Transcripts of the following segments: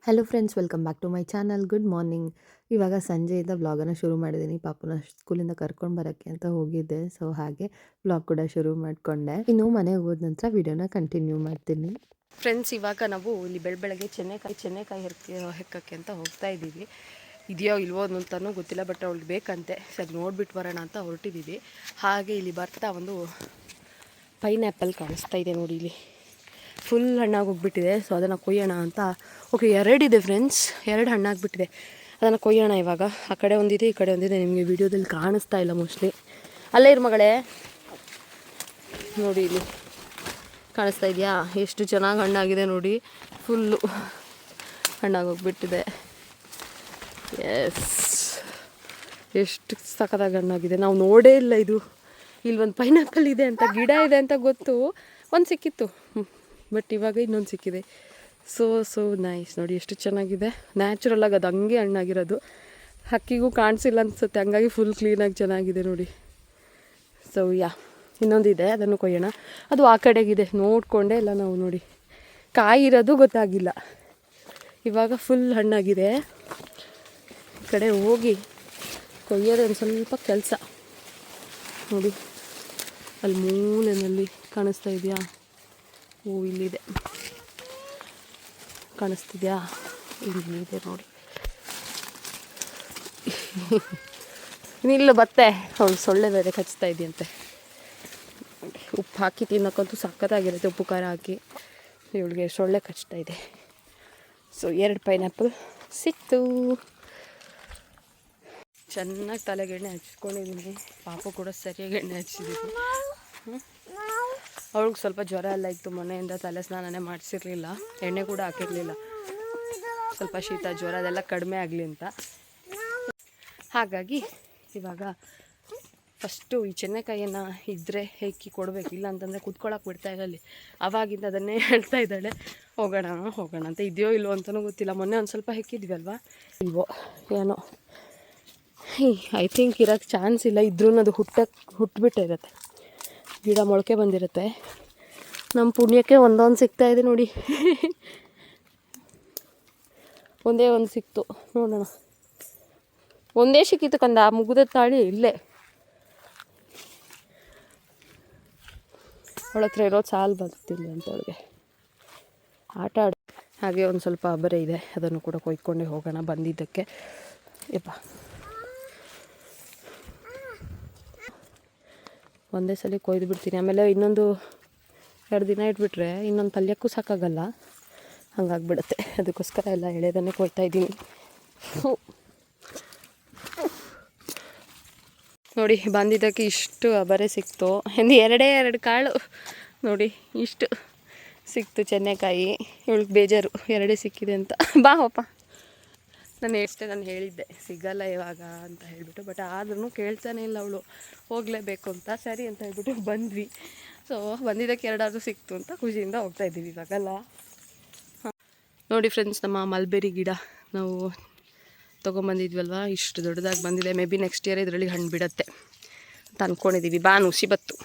Hello friends, welcome back to my channel. Good morning. ಇವಾಗ ಸಂಜೆಯಿಂದ ವ್ಲಾಗನ್ನು ಶುರು ಮಾಡಿದ್ದೀನಿ. ಪಾಪುನ ಸ್ಕೂಲಿಂದ ಕರ್ಕೊಂಡು ಬರೋಕ್ಕೆ ಅಂತ ಹೋಗಿದ್ದೆ. ಸೊ ಹಾಗೆ ವ್ಲಾಗ್ ಕೂಡ ಶುರು ಮಾಡಿಕೊಂಡೆ. ಇನ್ನು ಮನೆಗೆ ಹೋದ ನಂತರ ವಿಡಿಯೋನ ಕಂಟಿನ್ಯೂ ಮಾಡ್ತೀನಿ. ಫ್ರೆಂಡ್ಸ್, ಇವಾಗ ನಾವು ಇಲ್ಲಿ ಬೆಳಗ್ಗೆ ಚೆನ್ನೆಕಾಯಿ ಹೆಕ್ಕಕ್ಕೆ ಅಂತ ಹೋಗ್ತಾ ಇದ್ದೀವಿ. ಇದೆಯೋ ಇಲ್ವೋ ಅಂತಲೂ ಗೊತ್ತಿಲ್ಲ, ಬಟ್ ಅವಳಿಗೆ ಬೇಕಂತೆ. ಸರಿ ನೋಡ್ಬಿಟ್ಟು ಬರೋಣ ಅಂತ ಹೊರಟಿದ್ದೀವಿ. ಹಾಗೆ ಇಲ್ಲಿ ಬರ್ತಾ ಒಂದು ಪೈನ್ಯಾಪಲ್ ಕಾಣಿಸ್ತಾ ಇದೆ ನೋಡಿ. ಇಲ್ಲಿ ಫುಲ್ ಹಣ್ಣಾಗಿ ಹೋಗ್ಬಿಟ್ಟಿದೆ. ಸೊ ಅದನ್ನು ಕೊಯ್ಯೋಣ ಅಂತ. ಓಕೆ, ಎರಡಿದೆ ಫ್ರೆಂಡ್ಸ್, ಎರಡು ಹಣ್ಣಾಗಿಬಿಟ್ಟಿದೆ. ಅದನ್ನು ಕೊಯ್ಯೋಣ ಇವಾಗ. ಆ ಕಡೆ ಒಂದಿದೆ, ಈ ಕಡೆ ಒಂದಿದೆ. ನಿಮಗೆ ವಿಡಿಯೋದಲ್ಲಿ ಕಾಣಿಸ್ತಾ ಇಲ್ಲ ಮೋಸ್ಟ್ಲಿ. ಅಲ್ಲೇ ಇರು ಮಗಳೇ, ನೋಡಿ ಇಲ್ಲಿ ಕಾಣಿಸ್ತಾ ಇದೆಯಾ? ಎಷ್ಟು ಚೆನ್ನಾಗಿ ಹಣ್ಣಾಗಿದೆ ನೋಡಿ. ಫುಲ್ಲು ಹಣ್ಣಾಗೋಗ್ಬಿಟ್ಟಿದೆ. ಎಸ್, ಎಷ್ಟು ಸಖತ್ತಾಗಿ ಹಣ್ಣಾಗಿದೆ. ನಾವು ನೋಡೇ ಇಲ್ಲ ಇದು. ಇಲ್ಲಿ ಒಂದು ಪೈನಾಪಲ್ ಇದೆ ಅಂತ, ಗಿಡ ಇದೆ ಅಂತ ಗೊತ್ತು. ಒಂದು ಸಿಕ್ಕಿತ್ತು, ಬಟ್ ಇವಾಗ ಇನ್ನೊಂದು ಸಿಕ್ಕಿದೆ. ಸೊ ನೈಸ್ ನೋಡಿ, ಎಷ್ಟು ಚೆನ್ನಾಗಿದೆ. ನ್ಯಾಚುರಲಾಗಿ ಅದು ಹಂಗೆ ಹಣ್ಣಾಗಿರೋದು. ಹಕ್ಕಿಗೂ ಕಾಣಿಸಿಲ್ಲ ಅನಿಸುತ್ತೆ, ಹಂಗಾಗಿ ಫುಲ್ ಕ್ಲೀನಾಗಿ ಚೆನ್ನಾಗಿದೆ ನೋಡಿ. ಸೊ ಇನ್ನೊಂದಿದೆ, ಅದನ್ನು ಕೊಯ್ಯೋಣ. ಅದು ಆ ಕಡೆಗಿದೆ, ನೋಡಿಕೊಂಡೆ ಇಲ್ಲ ನಾವು ನೋಡಿ. ಕಾಯಿ ಇರೋದು ಗೊತ್ತಾಗಿಲ್ಲ. ಇವಾಗ ಫುಲ್ ಹಣ್ಣಾಗಿದೆ. ಈ ಕಡೆ ಹೋಗಿ ಕೊಯ್ಯೋದು ಒಂದು ಸ್ವಲ್ಪ ಕೆಲಸ ನೋಡಿ. ಅಲ್ಲಿ ಮೂಲೆಯಲ್ಲಿ ಕಾಣಿಸ್ತಾ ಇದೆಯಾ? ಓ, ಇಲ್ಲಿದೆ, ಕಾಣಿಸ್ತಿದ್ಯಾ? ಇಲ್ಲಿದೆ ನೋಡಿ. ನಿಲ್ಲು ಬತ್ತೆ, ಅವಳು ಸೊಳ್ಳೆ ಬೇರೆ ಕಚ್ತಾ ಇದೆಯಂತೆ. ಉಪ್ಪು ಹಾಕಿ ತಿನ್ನೋಕ್ಕಂತೂ ಸಖತ್ತಾಗಿರುತ್ತೆ, ಉಪ್ಪು ಖಾರ ಹಾಕಿ. ಇವಳಿಗೆ ಸೊಳ್ಳೆ ಕಚ್ತಾ ಇದೆ. ಸೊ 2 ಪೈನಾಪಲ್ ಸಿಕ್ತು. ಚೆನ್ನಾಗಿ ತಲೆಗೆ ಎಣ್ಣೆ ಹಚ್ಕೊಂಡಿದ್ದೀನಿ. ಪಾಪು ಕೂಡ ಸರಿಯಾಗಿ ಎಣ್ಣೆ ಹಚ್ಚಿದ್ದೀನಿ. ಅವಳಿಗೆ ಸ್ವಲ್ಪ ಜ್ವರ ಎಲ್ಲ ಇತ್ತು. ಮೊನ್ನೆಯಿಂದ ತಲೆ ಸ್ನಾನನೇ ಮಾಡಿಸಿರ್ಲಿಲ್ಲ, ಎಣ್ಣೆ ಕೂಡ ಹಾಕಿರಲಿಲ್ಲ. ಸ್ವಲ್ಪ ಶೀತ ಜ್ವರ ಅದೆಲ್ಲ ಕಡಿಮೆ ಆಗಲಿ ಅಂತ. ಹಾಗಾಗಿ ಇವಾಗ ಫಸ್ಟು ಈ ಚೆನ್ನೆಕಾಯಿಯನ್ನು ಇದ್ದರೆ ಹೆಕ್ಕಿ ಕೊಡಬೇಕು, ಇಲ್ಲ ಅಂತಂದರೆ ಕುತ್ಕೊಳ್ಳೋಕೆ ಬಿಡ್ತಾ ಇಲ್ಲ. ಅಲ್ಲಿ ಆವಾಗಿಂದ ಅದನ್ನೇ ಹೇಳ್ತಾ ಇದ್ದಾಳೆ, ಹೋಗೋಣ ಅಂತ. ಇದೆಯೋ ಇಲ್ವೋ ಅಂತಲೂ ಗೊತ್ತಿಲ್ಲ. ಮೊನ್ನೆ ಒಂದು ಸ್ವಲ್ಪ ಹೆಕ್ಕಿದ್ವಿ ಅಲ್ವಾ, ಇಲ್ವೋ ಏನೋ. ಐ ಥಿಂಕ್ ಇರೋಕ್ಕೆ ಚಾನ್ಸ್ ಇಲ್ಲ. ಇದ್ರೂ ಅದು ಹುಟ್ಟುಬಿಟ್ಟಿರುತ್ತೆ, ಗಿಡ ಮೊಳಕೆ ಬಂದಿರುತ್ತೆ. ನಮ್ಮ ಪುಣ್ಯಕ್ಕೆ ಒಂದೊಂದು ಸಿಗ್ತಾಯಿದೆ ನೋಡಿ. ಒಂದೇ ಒಂದು ಸಿಕ್ತು, ನೋಡೋಣ. ಒಂದೇ ಸಿಕ್ಕಿತ್ತು ಕಂದ, ಮುಗಿದ ತಾಳಿ ಇಲ್ಲೇ ಅವಳ ಹತ್ರ ಇರೋದು ಸಾಲು ಬರ್ತಿಲ್ಲ ಅಂತ ಅವಳಿಗೆ ಆಟ ಆಡ. ಹಾಗೆ ಒಂದು ಸ್ವಲ್ಪ ಅಬರೆ ಇದೆ, ಅದನ್ನು ಕೂಡ ಕೊಯ್ಕೊಂಡೇ ಹೋಗೋಣ ಬಂದಿದ್ದಕ್ಕೆ. ಯಪ್ಪ, ಒಂದೇ ಸಲ ಕೊಯ್ದು ಬಿಡ್ತೀನಿ. ಆಮೇಲೆ ಇನ್ನೊಂದು 2 ದಿನ ಇಟ್ಬಿಟ್ರೆ ಇನ್ನೊಂದು ಪಲ್ಯಕ್ಕೂ ಸಾಕಾಗಲ್ಲ, ಹಂಗಾಗ್ಬಿಡುತ್ತೆ. ಅದಕ್ಕೋಸ್ಕರ ಎಲ್ಲ ಎಳೆದನ್ನೇ ಕೊಯ್ತಾ ಇದ್ದೀನಿ. ನೋಡಿ, ಬಂದಿದ್ದಕ್ಕೆ ಇಷ್ಟು ಅಬರೆ ಸಿಕ್ತು. ಎರಡು ಕಾಳು ನೋಡಿ, ಇಷ್ಟು ಸಿಕ್ತು ಚೆನ್ನೆಕಾಯಿ. ಇವಳಿಗೆ ಬೇಜಾರು, 2 ಸಿಕ್ಕಿದೆ ಅಂತ. ಬಾ ಹೋಪ, ನಾನು ಹೇಳಿದ್ದೆ ಸಿಗಲ್ಲ ಇವಾಗ ಅಂತ ಹೇಳಿಬಿಟ್ಟು, ಬಟ್ ಆದ್ರೂ ಕೇಳ್ತಾನೆ ಇಲ್ಲ ಅವಳು. ಹೋಗಲೇಬೇಕು ಅಂತ ಸರಿ ಅಂತ ಹೇಳ್ಬಿಟ್ಟು ಬಂದ್ವಿ. ಸೊ ಬಂದಿದ್ದಕ್ಕೆ 2 ಸಿಕ್ತು ಅಂತ ಖುಷಿಯಿಂದ ಹೋಗ್ತಾಯಿದ್ದೀವಿ ಇವಾಗಲ್ಲ. ನೋಡಿ ಫ್ರೆಂಡ್ಸ್, ನಮ್ಮ ಮಲ್ಬೆರಿ ಗಿಡ ನಾವು ತೊಗೊಂಬಂದಿದ್ವಲ್ವ, ಇಷ್ಟು ದೊಡ್ಡದಾಗಿ ಬಂದಿದೆ. ಮೇ ಬಿ ನೆಕ್ಸ್ಟ್ ಇಯರ್ ಇದರಲ್ಲಿ ಹಣ್ಣು ಬಿಡುತ್ತೆ ಅಂತ ಅಂದ್ಕೊಂಡಿದ್ದೀವಿ. ನುಸಿ ಬತ್ತು.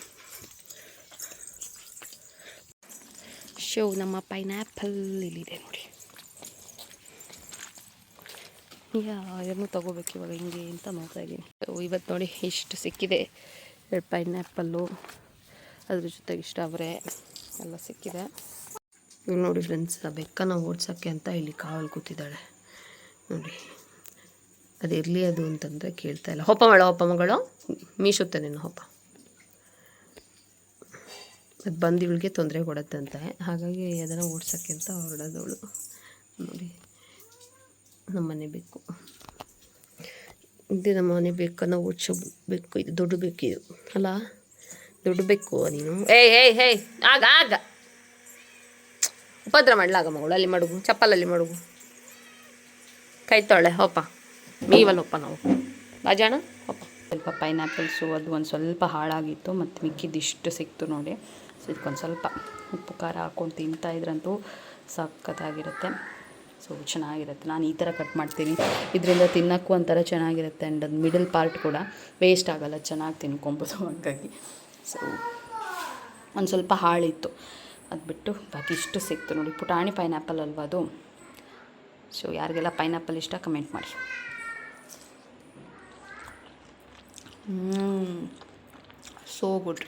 ನಮ್ಮ ಪೈನಾಪಲ್ ಇಲ್ಲಿದೆ ನೋಡಿ. ಇದನ್ನು ತೊಗೋಬೇಕು ಇವಾಗ ಹಿಂಗೆ ಅಂತ ನೋಡ್ತಾ ಇದ್ದೀನಿ. ಇವತ್ತು ನೋಡಿ ಇಷ್ಟು ಸಿಕ್ಕಿದೆ. 2 ಪೈನಾಪಲ್ಲು, ಅದ್ರ ಜೊತೆಗೆ ಇಷ್ಟ ಅವರೆ ಎಲ್ಲ ಸಿಕ್ಕಿದೆ. ಇವಾಗ ನೋಡಿ ಫ್ರೆಂಡ್ಸ್, ಆ ಬೆಕ್ಕನ್ನು ಓಡ್ಸೋಕ್ಕೆ ಅಂತ ಇಲ್ಲಿ ಕಾವಲು ಕೂತಿದ್ದಾಳೆ ನೋಡಿ. ಅದಿರಲಿ ಅದು ಅಂತಂದರೆ ಕೇಳ್ತಾ ಇಲ್ಲ. ಹೋಪ ಮಗಳು ಮೀಸುತ್ತೆ ನಿನ್ನ ಹೋಪ. ಅದು ಬಂದು ಇವಳಿಗೆ ತೊಂದರೆ ಕೊಡುತ್ತಂತೆ, ಹಾಗಾಗಿ ಅದನ್ನು ಓಡ್ಸೋಕ್ಕೆ ಅಂತ ಹೊರಡೋದವಳು ನೋಡಿ. ನಮ್ಮನೆ ಬೇಕು ಇದು, ನಮ್ಮನೆ ಬೇಕನ್ನು ಓಡಿಸಬೇಕು. ಇದು ದೊಡ್ಡ ಬೇಕಿದು ಅಲ್ಲ, ದೊಡ್ಡ ಬೇಕು. ನೀನು ಏಯ್ ಆಗ ಉಪದ್ರ ಮಾಡಲಾಗ ಮಗಳು. ಅಲ್ಲಿ ಮಡುಗು, ಚಪ್ಪಲಲ್ಲಿ ಮಡುಗು, ಕೈ ತೊಳೆ ಹೋಪ. ಮೀವಲ್ಲಪ್ಪ ನಾವು ಬಾಜಾಣ ಹೋಪ. ಸ್ವಲ್ಪ ಪೈನಾಪಲ್ಸು ಅದು ಒಂದು ಸ್ವಲ್ಪ ಹಾಳಾಗಿತ್ತು, ಮತ್ತು ಮಿಕ್ಕಿದ್ದಿಷ್ಟು ಸಿಕ್ತು ನೋಡಿ. ಸೊ ಇದಕ್ಕೊಂದು ಸ್ವಲ್ಪ ಉಪ್ಪು ಖಾರ ಹಾಕ್ಕೊಂಡು ತಿಂತಾಯಿದ್ರಂತೂ ಸಖತ್ತಾಗಿರುತ್ತೆ. ಸೊ ಚೆನ್ನಾಗಿರುತ್ತೆ. ನಾನು ಈ ಥರ ಕಟ್ ಮಾಡ್ತೀನಿ, ಇದರಿಂದ ತಿನ್ನೋಕ್ಕೂ ಒಂಥರ ಚೆನ್ನಾಗಿರುತ್ತೆ. ಆ್ಯಂಡ್ ಅದು ಮಿಡಲ್ ಪಾರ್ಟ್ ಕೂಡ ವೇಸ್ಟ್ ಆಗೋಲ್ಲ, ಚೆನ್ನಾಗಿ ತಿನ್ಕೊಬೋದು. ಹಾಗಾಗಿ ಸೊ ಒಂದು ಸ್ವಲ್ಪ ಹಾಳಿತ್ತು, ಅದು ಬಿಟ್ಟು ಬಾಕಿ ಇಷ್ಟು ಸಿಕ್ತು ನೋಡಿ. ಪುಟಾಣಿ ಪೈನಾಪಲ್ ಅಲ್ವಾ ಅದು. ಸೊ ಯಾರಿಗೆಲ್ಲ ಪೈನಾಪಲ್ ಇಷ್ಟ ಕಮೆಂಟ್ ಮಾಡಿ. So good.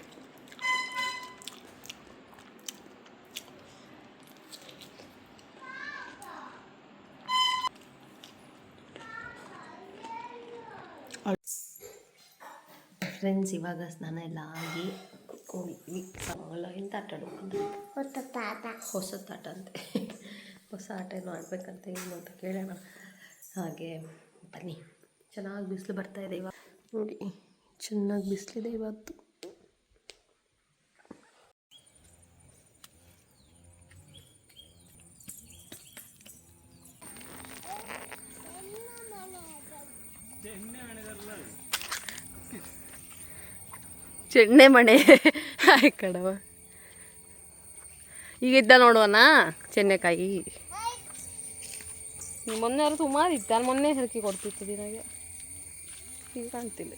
ಫ್ರೆಂಡ್ಸ್, ಇವಾಗ ಸ್ನಾನ ಎಲ್ಲ ಆಗಿ ಕುತ್ಕೊಂಡಿದ್ವಿ. ಎಂತ ಆಟ ಆಡೋದು? ಹೊಸ ಆಟ ಅಂತೆ. ಹೊಸ ಆಟ ಏನು ಆಡಬೇಕಂತ ಏನು ಅಂತ ಕೇಳೋಣ. ಹಾಗೆ ಬನ್ನಿ. ಚೆನ್ನಾಗಿ ಬಿಸಿಲು ಬರ್ತಾಯಿದೆ ಇವಾಗ ನೋಡಿ. ಚೆನ್ನಾಗಿ ಬಿಸಿಲಿದೆ ಇವತ್ತು. ಚೆಣ್ಣೆ ಮಣೆ ಆಯ್ ಕಡವ ಈಗ ಇದ್ದ ನೋಡುವನಾ ಚೆನ್ನೆಕಾಯಿ. ಮೊನ್ನೆ ಯಾರು ಸುಮಾರು ಇತ್ತು, ನಾನು ಮೊನ್ನೆ ಹರಕಿ ಕೊಡ್ತಿತ್ತು ದಿನಾಗೆ, ಈಗ ಕಾಣ್ತಿಲ್ಲ.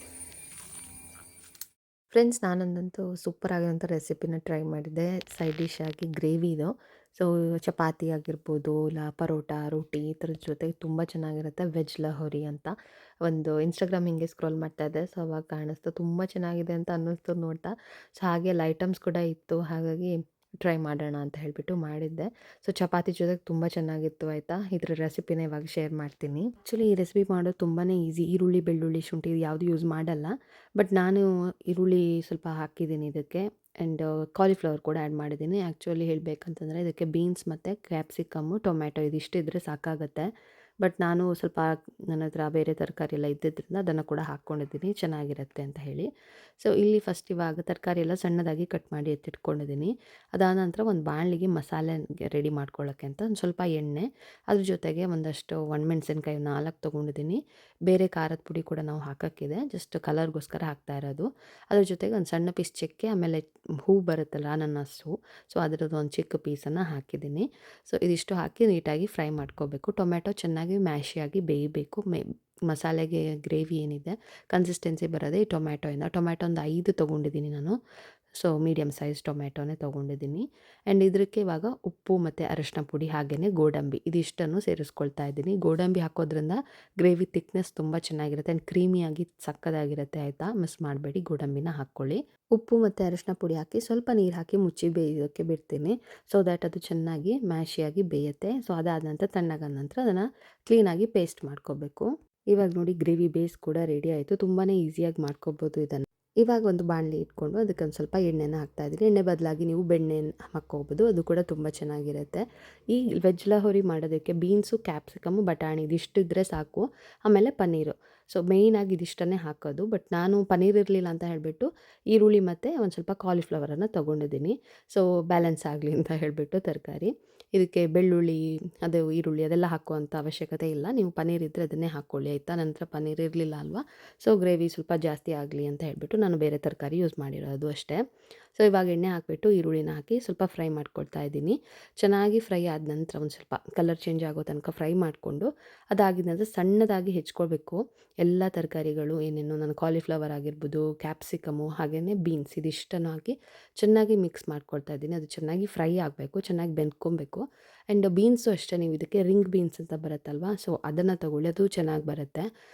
ಫ್ರೆಂಡ್ಸ್, ನಾನೊಂದಂತೂ ಸೂಪರ್ ಆಗಿರೋಂಥ ರೆಸಿಪಿನ ಟ್ರೈ ಮಾಡಿದ್ದೆ. ಸೈಡ್ ಡಿಶ್ ಆಗಿ ಗ್ರೇವಿದು. ಸೊ ಚಪಾತಿ ಆಗಿರ್ಬೋದು, ಇಲ್ಲ ಪರೋಟ, ರೋಟಿ ಈ ಥರದ ಜೊತೆಗೆ ತುಂಬ ಚೆನ್ನಾಗಿರುತ್ತೆ. ವೆಜ್ ಲಹೋರಿ ಅಂತ ಒಂದು ಇನ್ಸ್ಟಾಗ್ರಾಮ್ ಹಿಂಗೆ ಸ್ಕ್ರೋಲ್ ಮಾಡ್ತಾಯಿದ್ದೆ. ಸೊ ಅವಾಗ ಕಾಣಿಸ್ತು, ತುಂಬ ಚೆನ್ನಾಗಿದೆ ಅಂತ ಅನ್ನಿಸ್ತು ನೋಡ್ತಾ. ಸೊ ಹಾಗೆ ಅಲ್ಲಿ ಐಟಮ್ಸ್ ಕೂಡ ಇತ್ತು, ಹಾಗಾಗಿ ಟ್ರೈ ಮಾಡೋಣ ಅಂತ ಹೇಳಿಬಿಟ್ಟು ಮಾಡಿದ್ದೆ. ಸೊ ಚಪಾತಿ ಜೊತೆಗೆ ತುಂಬ ಚೆನ್ನಾಗಿತ್ತು ಆಯಿತಾ. ಇದ್ರ ರೆಸಿಪಿನ ಇವಾಗ ಶೇರ್ ಮಾಡ್ತೀನಿ. ಆ್ಯಕ್ಚುಲಿ ಈ ರೆಸಿಪಿ ಮಾಡೋದು ತುಂಬಾ ಈಸಿ. ಈರುಳ್ಳಿ, ಬೆಳ್ಳುಳ್ಳಿ, ಶುಂಠಿ ಯಾವುದು ಯೂಸ್ ಮಾಡಲ್ಲ. ಬಟ್ ನಾನು ಈರುಳ್ಳಿ ಸ್ವಲ್ಪ ಹಾಕಿದ್ದೀನಿ ಇದಕ್ಕೆ. ಆ್ಯಂಡ್ ಕಾಲಿಫ್ಲವರ್ ಕೂಡ ಆ್ಯಡ್ ಮಾಡಿದ್ದೀನಿ. ಆ್ಯಕ್ಚುಲಿ ಹೇಳಬೇಕಂತಂದರೆ ಇದಕ್ಕೆ ಬೀನ್ಸ್ ಮತ್ತು ಕ್ಯಾಪ್ಸಿಕಮ್ಮು, ಟೊಮ್ಯಾಟೊ ಇದಿಷ್ಟಿದ್ರೆ ಸಾಕಾಗುತ್ತೆ. ಬಟ್ ನಾನು ಸ್ವಲ್ಪ ನನ್ನ ಹತ್ರ ಬೇರೆ ತರಕಾರಿ ಎಲ್ಲ ಇದ್ದಿದ್ದರಿಂದ ಅದನ್ನು ಕೂಡ ಹಾಕ್ಕೊಂಡಿದ್ದೀನಿ, ಚೆನ್ನಾಗಿರುತ್ತೆ ಅಂತ ಹೇಳಿ. ಸೊ ಇಲ್ಲಿ ಫಸ್ಟ್ ಇವಾಗ ತರಕಾರಿ ಎಲ್ಲ ಸಣ್ಣದಾಗಿ ಕಟ್ ಮಾಡಿ ಎತ್ತಿಟ್ಕೊಂಡಿದ್ದೀನಿ. ಅದಾದ ನಂತರ ಒಂದು ಬಾಣಲಿಗೆ ಮಸಾಲೆ ರೆಡಿ ಮಾಡ್ಕೊಳ್ಳೋಕ್ಕೆ ಅಂತ ಒಂದು ಸ್ವಲ್ಪ ಎಣ್ಣೆ, ಅದ್ರ ಜೊತೆಗೆ ಒಂದಷ್ಟು ಒಣಮೆಣ್ಸಿನ್ಕಾಯಿ 4 ತೊಗೊಂಡಿದ್ದೀನಿ. ಬೇರೆ ಖಾರದ ಪುಡಿ ಕೂಡ ನಾವು ಹಾಕೋಕ್ಕಿದೆ, ಜಸ್ಟ್ ಕಲರ್ಗೋಸ್ಕರ ಹಾಕ್ತಾ ಇರೋದು. ಅದ್ರ ಜೊತೆಗೆ ಒಂದು ಸಣ್ಣ ಪೀಸ್ ಚಕ್ಕೆ, ಆಮೇಲೆ ಹೂ ಬರುತ್ತಲ್ಲ ಅನಾನಸ್ ಹೂ, ಸೊ ಅದರದ್ದು ಒಂದು ಚಿಕ್ಕ ಪೀಸನ್ನು ಹಾಕಿದ್ದೀನಿ. ಸೊ ಇದಿಷ್ಟು ಹಾಕಿ ನೀಟಾಗಿ ಫ್ರೈ ಮಾಡ್ಕೋಬೇಕು. ಟೊಮ್ಯಾಟೊ ಚೆನ್ನಾಗಿ ಮ್ಯಾಶಿಯಾಗಿ ಬೇಯಬೇಕು. ಮಸಾಲೆಗೆ ಗ್ರೇವಿ ಏನಿದೆ ಕನ್ಸಿಸ್ಟೆನ್ಸಿ ಬರೋದೇ ಈ ಟೊಮ್ಯಾಟೊ ಒಂದು 5 ತೊಗೊಂಡಿದ್ದೀನಿ ನಾನು. ಸೊ ಮೀಡಿಯಮ್ ಸೈಜ್ ಟೊಮ್ಯಾಟೊನೇ ತೊಗೊಂಡಿದ್ದೀನಿ. ಆ್ಯಂಡ್ ಇದಕ್ಕೆ ಇವಾಗ ಉಪ್ಪು ಮತ್ತು ಅರಶಿನ ಪುಡಿ, ಹಾಗೆಯೇ ಗೋಡಂಬಿ ಇದಿಷ್ಟನ್ನು ಸೇರಿಸ್ಕೊಳ್ತಾ ಇದ್ದೀನಿ. ಗೋಡಂಬಿ ಹಾಕೋದ್ರಿಂದ ಗ್ರೇವಿ ತಿಕ್ನೆಸ್ ತುಂಬ ಚೆನ್ನಾಗಿರುತ್ತೆ ಆ್ಯಂಡ್ ಕ್ರೀಮಿಯಾಗಿ ಸಕ್ಕದಾಗಿರುತ್ತೆ ಆಯಿತಾ. ಮಿಸ್ ಮಾಡಬೇಡಿ, ಗೋಡಂಬಿನ ಹಾಕ್ಕೊಳ್ಳಿ. ಉಪ್ಪು ಮತ್ತು ಅರಶಿನ ಪುಡಿ ಹಾಕಿ ಸ್ವಲ್ಪ ನೀರು ಹಾಕಿ ಮುಚ್ಚಿ ಬೇಯೋಕ್ಕೆ ಬಿಡ್ತೀನಿ. ಸೊ ದ್ಯಾಟ್ ಅದು ಚೆನ್ನಾಗಿ ಮ್ಯಾಶಿಯಾಗಿ ಬೇಯುತ್ತೆ. ಸೊ ಅದಾದ ನಂತರ ತಣ್ಣಗಾದ ನಂತರ ಅದನ್ನು ಕ್ಲೀನಾಗಿ ಪೇಸ್ಟ್ ಮಾಡ್ಕೋಬೇಕು. ಇವಾಗ ನೋಡಿ ಗ್ರೇವಿ ಬೇಸ್ ಕೂಡ ರೆಡಿ ಆಯಿತು. ತುಂಬಾ ಈಸಿಯಾಗಿ ಮಾಡ್ಕೋಬೋದು ಇದನ್ನು. ಇವಾಗ ಒಂದು ಬಾಣಲಿ ಇಟ್ಕೊಂಡು ಅದಕ್ಕೆ ಒಂದು ಸ್ವಲ್ಪ ಎಣ್ಣೆನ ಹಾಕ್ತಾಯಿದ್ದೀನಿ. ಎಣ್ಣೆ ಬದಲಾಗಿ ನೀವು ಬೆಣ್ಣೆ ಹಾಕ್ಕೋಬೋದು, ಅದು ಕೂಡ ತುಂಬ ಚೆನ್ನಾಗಿರುತ್ತೆ. ಈ ವೆಜ್ ಲಹೋರಿ ಮಾಡೋದಕ್ಕೆ ಬೀನ್ಸು, ಕ್ಯಾಪ್ಸಿಕಮ್ಮು, ಬಟಾಣಿ ಇದಿಷ್ಟಿದ್ರೆ ಸಾಕು. ಆಮೇಲೆ ಪನ್ನೀರು. ಸೊ ಮೇಯ್ನಾಗಿ ಇದಿಷ್ಟನ್ನೇ ಹಾಕೋದು. ಬಟ್ ನಾನು ಪನ್ನೀರ್ ಇರಲಿಲ್ಲ ಅಂತ ಹೇಳಿಬಿಟ್ಟು ಈರುಳ್ಳಿ ಮತ್ತು ಒಂದು ಸ್ವಲ್ಪ ಕಾಲಿಫ್ಲವರನ್ನು ತೊಗೊಂಡಿದ್ದೀನಿ. ಸೊ ಬ್ಯಾಲೆನ್ಸ್ ಆಗಲಿ ಅಂತ ಹೇಳಿಬಿಟ್ಟು ತರಕಾರಿ. ಇದಕ್ಕೆ ಬೆಳ್ಳುಳ್ಳಿ, ಅದು ಈರುಳ್ಳಿ ಅದೆಲ್ಲ ಹಾಕುವಂಥ ಅವಶ್ಯಕತೆ ಇಲ್ಲ. ನೀವು ಪನ್ನೀರ್ ಇದ್ದರೆ ಅದನ್ನೇ ಹಾಕ್ಕೊಳ್ಳಿ ಆಯಿತಾ. ನಂತರ ಪನ್ನೀರ್ ಇರಲಿಲ್ಲ ಅಲ್ವಾ, ಸೊ ಗ್ರೇವಿ ಸ್ವಲ್ಪ ಜಾಸ್ತಿ ಆಗಲಿ ಅಂತ ಹೇಳಿಬಿಟ್ಟು ನಾನು ಬೇರೆ ತರಕಾರಿ ಯೂಸ್ ಮಾಡಿರೋದು ಅಷ್ಟೇ. ಸೊ ಇವಾಗ ಎಣ್ಣೆ ಹಾಕಿಬಿಟ್ಟು ಈರುಳ್ಳಿನ ಹಾಕಿ ಸ್ವಲ್ಪ ಫ್ರೈ ಮಾಡ್ಕೊಳ್ತಾ ಇದ್ದೀನಿ. ಚೆನ್ನಾಗಿ ಫ್ರೈ ಆದ ನಂತರ ಒಂದು ಸ್ವಲ್ಪ ಕಲರ್ ಚೇಂಜ್ ಆಗೋ ತನಕ ಫ್ರೈ ಮಾಡಿಕೊಂಡು, ಅದಾಗಿದ ನಂತರ ಸಣ್ಣದಾಗಿ ಹೆಚ್ಕೊಳ್ಬೇಕು ಎಲ್ಲ ತರಕಾರಿಗಳು ಏನೇನು. ನಾನು ಕಾಲಿಫ್ಲವರ್ ಆಗಿರ್ಬೋದು, ಕ್ಯಾಪ್ಸಿಕಮು, ಹಾಗೆಯೇ ಬೀನ್ಸ್ ಇದಿಷ್ಟನ್ನು ಹಾಕಿ ಚೆನ್ನಾಗಿ ಮಿಕ್ಸ್ ಮಾಡ್ಕೊಳ್ತಾ ಇದ್ದೀನಿ. ಅದು ಚೆನ್ನಾಗಿ ಫ್ರೈ ಆಗಬೇಕು, ಚೆನ್ನಾಗಿ ಬೆಂದ್ಕೊಬೇಕು. ಆ್ಯಂಡ್ ಬೀನ್ಸು ಅಷ್ಟೇ, ನೀವು ಇದಕ್ಕೆ ರಿಂಗ್ ಬೀನ್ಸ್ ಅಂತ ಬರುತ್ತಲ್ವ, ಸೊ ಅದನ್ನು ತಗೊಳ್ಳಿ, ಅದು ಚೆನ್ನಾಗಿ ಬರುತ್ತೆ.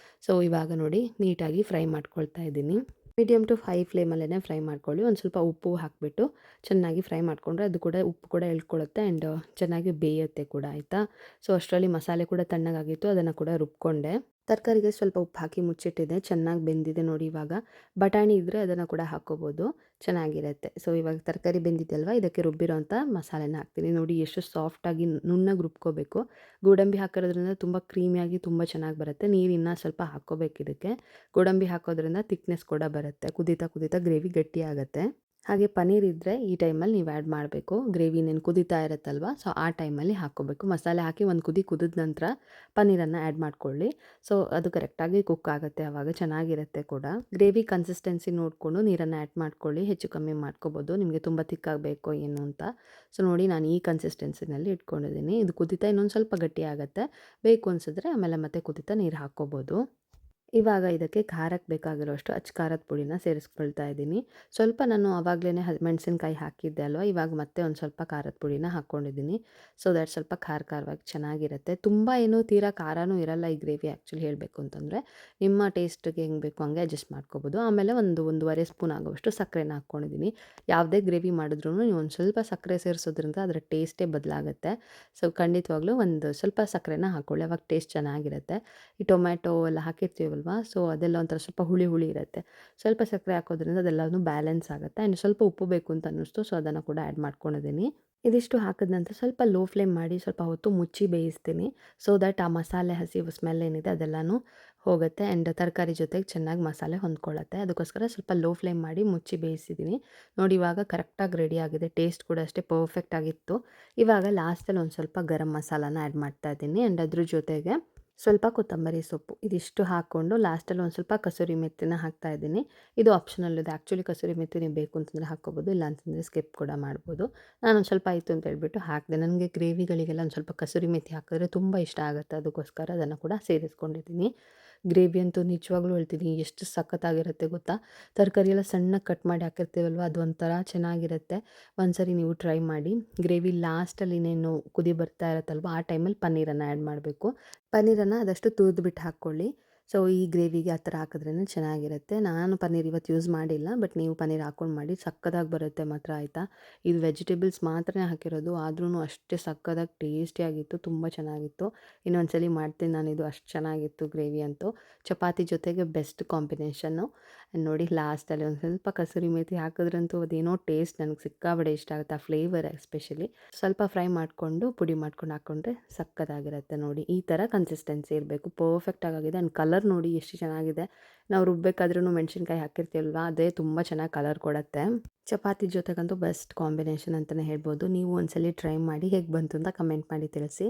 ಸೊ ಇವಾಗ ನೋಡಿ ನೀಟಾಗಿ ಫ್ರೈ ಮಾಡ್ಕೊಳ್ತಾ ಇದ್ದೀನಿ. ಮೀಡಿಯಮ್ ಟು ಹೈ ಫ್ಲೇಮಲ್ಲೇ ಫ್ರೈ ಮಾಡ್ಕೊಳ್ಳಿ. ಒಂದು ಸ್ವಲ್ಪ ಉಪ್ಪು ಹಾಕಿಬಿಟ್ಟು ಚೆನ್ನಾಗಿ ಫ್ರೈ ಮಾಡಿಕೊಂಡ್ರೆ ಅದು ಕೂಡ ಉಪ್ಪು ಕೂಡ ಎಳ್ಕೊಳ್ಳುತ್ತೆ ಆ್ಯಂಡ್ ಚೆನ್ನಾಗಿ ಬೇಯುತ್ತೆ ಕೂಡ ಆಯಿತಾ. ಸೊ ಅಷ್ಟರಲ್ಲಿ ಮಸಾಲೆ ಕೂಡ ತಣ್ಣಗಾಗಿತ್ತು, ಅದನ್ನು ಕೂಡ ರುಬ್ಕೊಂಡೆ. ತರಕಾರಿಗೆ ಸ್ವಲ್ಪ ಉಪ್ಪು ಹಾಕಿ ಮುಚ್ಚಿಟ್ಟಿದೆ, ಚೆನ್ನಾಗಿ ಬೆಂದಿದೆ ನೋಡಿ. ಇವಾಗ ಬಟಾಣಿ ಇದ್ದರೆ ಅದನ್ನು ಕೂಡ ಹಾಕ್ಕೋಬೋದು, ಚೆನ್ನಾಗಿರುತ್ತೆ. ಸೊ ಇವಾಗ ತರಕಾರಿ ಬೆಂದಿದ್ದಲ್ವ, ಇದಕ್ಕೆ ರುಬ್ಬಿರೋಂಥ ಮಸಾಲೆನ ಹಾಕ್ತೀನಿ. ನೋಡಿ ಎಷ್ಟು ಸಾಫ್ಟಾಗಿ ನುಣ್ಣಗೆ ರುಬ್ಕೋಬೇಕು. ಗೋಡಂಬಿ ಹಾಕಿರೋದ್ರಿಂದ ತುಂಬ ಕ್ರೀಮಿಯಾಗಿ ತುಂಬ ಚೆನ್ನಾಗಿ ಬರುತ್ತೆ. ನೀರು ಇನ್ನೂ ಸ್ವಲ್ಪ ಹಾಕ್ಕೋಬೇಕು ಇದಕ್ಕೆ. ಗೋಡಂಬಿ ಹಾಕೋದ್ರಿಂದ ತಿಕ್ನೆಸ್ ಕೂಡ ಬರುತ್ತೆ. ಕುದೀತಾ ಕುದೀತಾ ಗ್ರೇವಿ ಗಟ್ಟಿ ಆಗುತ್ತೆ. ಹಾಗೆ ಪನ್ನೀರ್ ಇದ್ದರೆ ಈ ಟೈಮಲ್ಲಿ ನೀವು ಆ್ಯಡ್ ಮಾಡಬೇಕು. ಗ್ರೇವಿ ಇನ್ನೇನು ಕುದೀತಾ ಇರುತ್ತಲ್ವ, ಸೊ ಆ ಟೈಮಲ್ಲಿ ಹಾಕ್ಕೋಬೇಕು. ಮಸಾಲೆ ಹಾಕಿ ಒಂದು ಕುದಿ ಕುದಿದ ನಂತರ ಪನ್ನೀರನ್ನು ಆ್ಯಡ್ ಮಾಡ್ಕೊಳ್ಳಿ. ಸೊ ಅದು ಕರೆಕ್ಟಾಗಿ ಕುಕ್ ಆಗುತ್ತೆ, ಆವಾಗ ಚೆನ್ನಾಗಿರುತ್ತೆ ಕೂಡ. ಗ್ರೇವಿ ಕನ್ಸಿಸ್ಟೆನ್ಸಿ ನೋಡಿಕೊಂಡು ನೀರನ್ನು ಆ್ಯಡ್ ಮಾಡ್ಕೊಳ್ಳಿ, ಹೆಚ್ಚು ಕಮ್ಮಿ ಮಾಡ್ಕೋಬೋದು ನಿಮಗೆ ತುಂಬ ತಿಕ್ಕಾಗಬೇಕು ಏನು ಅಂತ. ಸೊ ನೋಡಿ ನಾನು ಈ ಕನ್ಸಿಸ್ಟೆನ್ಸಿನಲ್ಲಿ ಇಟ್ಕೊಂಡಿದ್ದೀನಿ. ಇದು ಕುದೀತಾ ಇನ್ನೊಂದು ಸ್ವಲ್ಪ ಗಟ್ಟಿ ಆಗುತ್ತೆ. ಬೇಕು ಅನಿಸಿದ್ರೆ ಆಮೇಲೆ ಮತ್ತೆ ಕುದೀತಾ ನೀರು ಹಾಕ್ಕೋಬೋದು. ಇವಾಗ ಇದಕ್ಕೆ ಖಾರಕ್ಕೆ ಬೇಕಾಗಿರೋಷ್ಟು ಅಚ್ಚ ಖಾರದ ಪುಡಿನ ಸೇರಿಸ್ಕೊಳ್ತಾ ಇದ್ದೀನಿ. ಸ್ವಲ್ಪ ನಾನು ಆವಾಗಲೇ ಮೆಣಸಿನ್ಕಾಯಿ ಹಾಕಿದ್ದೆ ಅಲ್ವಾ, ಇವಾಗ ಮತ್ತೆ ಒಂದು ಸ್ವಲ್ಪ ಖಾರದ ಪುಡಿನ ಹಾಕ್ಕೊಂಡಿದ್ದೀನಿ. ಸೊ ದ್ಯಾಟ್ ಸ್ವಲ್ಪ ಖಾರವಾಗಿ ಚೆನ್ನಾಗಿರುತ್ತೆ. ತುಂಬ ಏನೂ ತೀರಾ ಖಾರನೂ ಇರಲ್ಲ ಈ ಗ್ರೇವಿ ಆ್ಯಕ್ಚುಲಿ ಹೇಳಬೇಕು ಅಂತಂದರೆ. ನಿಮ್ಮ ಟೇಸ್ಟ್ಗೆ ಹೆಂಗೆ ಬೇಕು ಹಂಗೆ ಅಡ್ಜಸ್ಟ್ ಮಾಡ್ಕೋಬೋದು. ಆಮೇಲೆ ಒಂದೂವರೆ ಸ್ಪೂನ್ ಆಗುವಷ್ಟು ಸಕ್ಕರೆನ ಹಾಕ್ಕೊಂಡಿದ್ದೀನಿ. ಯಾವುದೇ ಗ್ರೇವಿ ಮಾಡಿದ್ರೂ ನೀವು ಒಂದು ಸ್ವಲ್ಪ ಸಕ್ಕರೆ ಸೇರಿಸೋದ್ರಿಂದ ಅದರ ಟೇಸ್ಟೇ ಬದಲಾಗುತ್ತೆ. ಸೊ ಖಂಡಿತವಾಗ್ಲೂ ಒಂದು ಸ್ವಲ್ಪ ಸಕ್ಕರೆನ ಹಾಕ್ಕೊಳ್ಳಿ, ಅವಾಗ ಟೇಸ್ಟ್ ಚೆನ್ನಾಗಿರುತ್ತೆ. ಈ ಟೊಮ್ಯಾಟೊ ಎಲ್ಲ ಹಾಕಿರ್ತೀವಲ್ವ, ಸೊ ಅದೆಲ್ಲ ಒಂಥರ ಸ್ವಲ್ಪ ಹುಳಿ ಇರುತ್ತೆ. ಸ್ವಲ್ಪ ಸಕ್ಕರೆ ಹಾಕೋದ್ರಿಂದ ಅದೆಲ್ಲನೂ ಬ್ಯಾಲೆನ್ಸ್ ಆಗುತ್ತೆ. ಆ್ಯಂಡ್ ಸ್ವಲ್ಪ ಉಪ್ಪು ಬೇಕು ಅಂತ ಅನ್ನಿಸ್ತು, ಸೊ ಅದನ್ನು ಕೂಡ ಆ್ಯಡ್ ಮಾಡ್ಕೊಂಡಿದ್ದೀನಿ. ಇದಿಷ್ಟು ಹಾಕಿದ ನಂತರ ಸ್ವಲ್ಪ ಲೋ ಫ್ಲೇಮ್ ಮಾಡಿ ಸ್ವಲ್ಪ ಹೊತ್ತು ಮುಚ್ಚಿ ಬೇಯಿಸ್ತೀನಿ. ಸೊ ದ್ಯಾಟ್ ಆ ಮಸಾಲೆ ಹಸಿ ಸ್ಮೆಲ್ ಏನಿದೆ ಅದೆಲ್ಲನೂ ಹೋಗುತ್ತೆ ಆ್ಯಂಡ್ ತರಕಾರಿ ಜೊತೆಗೆ ಚೆನ್ನಾಗಿ ಮಸಾಲೆ ಹೊಂದ್ಕೊಳ್ಳುತ್ತೆ. ಅದಕ್ಕೋಸ್ಕರ ಸ್ವಲ್ಪ ಲೋ ಫ್ಲೇಮ್ ಮಾಡಿ ಮುಚ್ಚಿ ಬೇಯಿಸಿದ್ದೀನಿ. ನೋಡಿ ಇವಾಗ ಕರೆಕ್ಟಾಗಿ ರೆಡಿ ಆಗಿದೆ. ಟೇಸ್ಟ್ ಕೂಡ ಅಷ್ಟೇ ಪರ್ಫೆಕ್ಟ್ ಆಗಿತ್ತು. ಇವಾಗ ಲಾಸ್ಟಲ್ಲಿ ಒಂದು ಸ್ವಲ್ಪ ಗರಂ ಮಸಾಲಾನ ಆ್ಯಡ್ ಮಾಡ್ತಾ ಇದ್ದೀನಿ ಆ್ಯಂಡ್ ಅದ್ರ ಜೊತೆಗೆ ಸ್ವಲ್ಪ ಕೊತ್ತಂಬರಿ ಸೊಪ್ಪು ಇದಿಷ್ಟು ಹಾಕ್ಕೊಂಡು ಲಾಸ್ಟಲ್ಲಿ ಒಂದು ಸ್ವಲ್ಪ ಕಸೂರಿ ಮೆಥಿನ ಹಾಕ್ತಾ ಇದ್ದೀನಿ. ಇದು ಆಪ್ಷನಲ್ ಇದೆ. ಆ್ಯಕ್ಚುಲಿ ಕಸೂರಿ ಮೆಥಿ ನೀವು ಬೇಕು ಅಂತಂದರೆ ಹಾಕ್ಕೋಬೋದು, ಇಲ್ಲ ಅಂತಂದರೆ ಸ್ಕಿಪ್ ಕೂಡ ಮಾಡ್ಬೋದು. ನಾನೊಂದು ಸ್ವಲ್ಪ ಆಯಿತು ಅಂತ ಹೇಳ್ಬಿಟ್ಟು ಹಾಕಿದೆ. ನನಗೆ ಗ್ರೇವಿಗಳಿಗೆಲ್ಲ ಒಂದು ಸ್ವಲ್ಪ ಕಸೂರಿ ಮೆಥಿ ಹಾಕಿದ್ರೆ ತುಂಬ ಇಷ್ಟ ಆಗುತ್ತೆ, ಅದಕ್ಕೋಸ್ಕರ ಅದನ್ನು ಕೂಡ ಸೇರಿಸ್ಕೊಂಡಿದ್ದೀನಿ. ಗ್ರೇವಿ ಅಂತೂ ನಿಜವಾಗ್ಲೂ ಹೇಳ್ತೀನಿ ಎಷ್ಟು ಸಖತ್ತಾಗಿರುತ್ತೆ ಗೊತ್ತಾ. ತರಕಾರಿ ಎಲ್ಲ ಸಣ್ಣಗೆ ಕಟ್ ಮಾಡಿ ಹಾಕಿರ್ತೀವಲ್ವ, ಅದು ಒಂಥರ ಚೆನ್ನಾಗಿರುತ್ತೆ. ಒಂದ್ಸರಿ ನೀವು ಟ್ರೈ ಮಾಡಿ. ಗ್ರೇವಿ ಲಾಸ್ಟಲ್ಲಿ ಇನ್ನೇನು ಕುದಿ ಬರ್ತಾ ಇರುತ್ತಲ್ವ, ಆ ಟೈಮಲ್ಲಿ ಪನ್ನೀರನ್ನು ಆ್ಯಡ್ ಮಾಡಬೇಕು. ಪನ್ನೀರನ್ನು ಆದಷ್ಟು ತುರಿದ್ಬಿಟ್ಟು ಹಾಕ್ಕೊಳ್ಳಿ. ಸೊ ಈ ಗ್ರೇವಿಗೆ ಆ ಥರ ಹಾಕಿದ್ರೇ ಚೆನ್ನಾಗಿರುತ್ತೆ. ನಾನು ಪನ್ನೀರ್ ಇವತ್ತು ಯೂಸ್ ಮಾಡಿಲ್ಲ, ಬಟ್ ನೀವು ಪನ್ನೀರ್ ಹಾಕ್ಕೊಂಡು ಮಾಡಿ ಸಕ್ಕತ್ತಾಗಿ ಬರುತ್ತೆ ಮಾತ್ರ, ಆಯಿತಾ. ಇದು ವೆಜಿಟೇಬಲ್ಸ್ ಮಾತ್ರ ಹಾಕಿರೋದು, ಆದ್ರೂ ಅಷ್ಟೇ ಸಕ್ಕತ್ತಾಗಿ ಟೇಸ್ಟಿಯಾಗಿತ್ತು, ತುಂಬ ಚೆನ್ನಾಗಿತ್ತು. ಇನ್ನೊಂದ್ಸಲಿ ಮಾಡ್ತೀನಿ ನಾನು, ಇದು ಅಷ್ಟು ಚೆನ್ನಾಗಿತ್ತು ಗ್ರೇವಿ ಅಂತೂ. ಚಪಾತಿ ಜೊತೆಗೆ ಬೆಸ್ಟ್ ಕಾಂಬಿನೇಷನ್ನು. ನೋಡಿ ಲಾಸ್ಟಲ್ಲಿ ಒಂದು ಸ್ವಲ್ಪ ಕಸೂರಿ ಮೇಥಿ ಹಾಕಿದ್ರಂತೂ ಅದೇನೋ ಟೇಸ್ಟ್ ನನಗೆ ಸಿಕ್ಕಾಬಡೆ ಇಷ್ಟ ಆಗುತ್ತೆ, ಆ ಫ್ಲೇವರ್ ಎಸ್ಪೆಷಲಿ. ಸ್ವಲ್ಪ ಫ್ರೈ ಮಾಡಿಕೊಂಡು ಪುಡಿ ಮಾಡ್ಕೊಂಡು ಹಾಕ್ಕೊಂಡ್ರೆ ಸಕ್ಕತ್ತಾಗಿರುತ್ತೆ. ನೋಡಿ ಈ ಥರ ಕನ್ಸಿಸ್ಟೆನ್ಸಿ ಇರಬೇಕು, ಪರ್ಫೆಕ್ಟಾಗಿ ಆಗಿದೆ. ಆ್ಯಂಡ್ ಕಲರ್ ನೋಡಿ ಎಷ್ಟು ಚೆನ್ನಾಗಿದೆ. ನಾವು ರುಬ್ಬೇಕಾದ್ರೂ ಮೆಣಸಿನ್ಕಾಯಿ ಹಾಕಿರ್ತೀವಲ್ವ, ಅದೇ ತುಂಬ ಚೆನ್ನಾಗಿ ಕಲರ್ ಕೊಡುತ್ತೆ. ಚಪಾತಿ ಜೊತೆಗಂತೂ ಬೆಸ್ಟ್ ಕಾಂಬಿನೇಷನ್ ಅಂತಲೇ ಹೇಳ್ಬೋದು. ನೀವು ಒಂದ್ಸಲಿ ಟ್ರೈ ಮಾಡಿ ಹೇಗೆ ಬಂತು ಅಂತ ಕಮೆಂಟ್ ಮಾಡಿ ತಿಳಿಸಿ.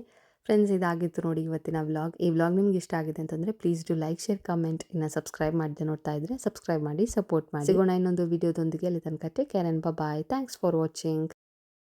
ಫ್ರೆಂಡ್ಸ್, ಇದಾಗಿತ್ತು ನೋಡಿ ಇವತ್ತಿನ ವ್ಲಾಗ್. ಈ ವ್ಲಾಗ್ ನಿಮ್ಗೆ ಇಷ್ಟ ಆಗಿದೆ ಅಂತಂದರೆ please do like, share, comment. ಇನ್ನು ಸಬ್ಸ್ಕ್ರೈಬ್ ಮಾಡದೆ ನೋಡ್ತಾ ಇದ್ದರೆ ಸಬ್ಸ್ಕ್ರೈಬ್ ಮಾಡಿ, ಸಪೋರ್ಟ್ ಮಾಡಿ. ಸಿಗೋಣ ಇನ್ನೊಂದು ವಿಡಿಯೋದೊಂದಿಗೆ. ಅಲ್ಲಿ ತನಕ take care and bye. Thanks for watching.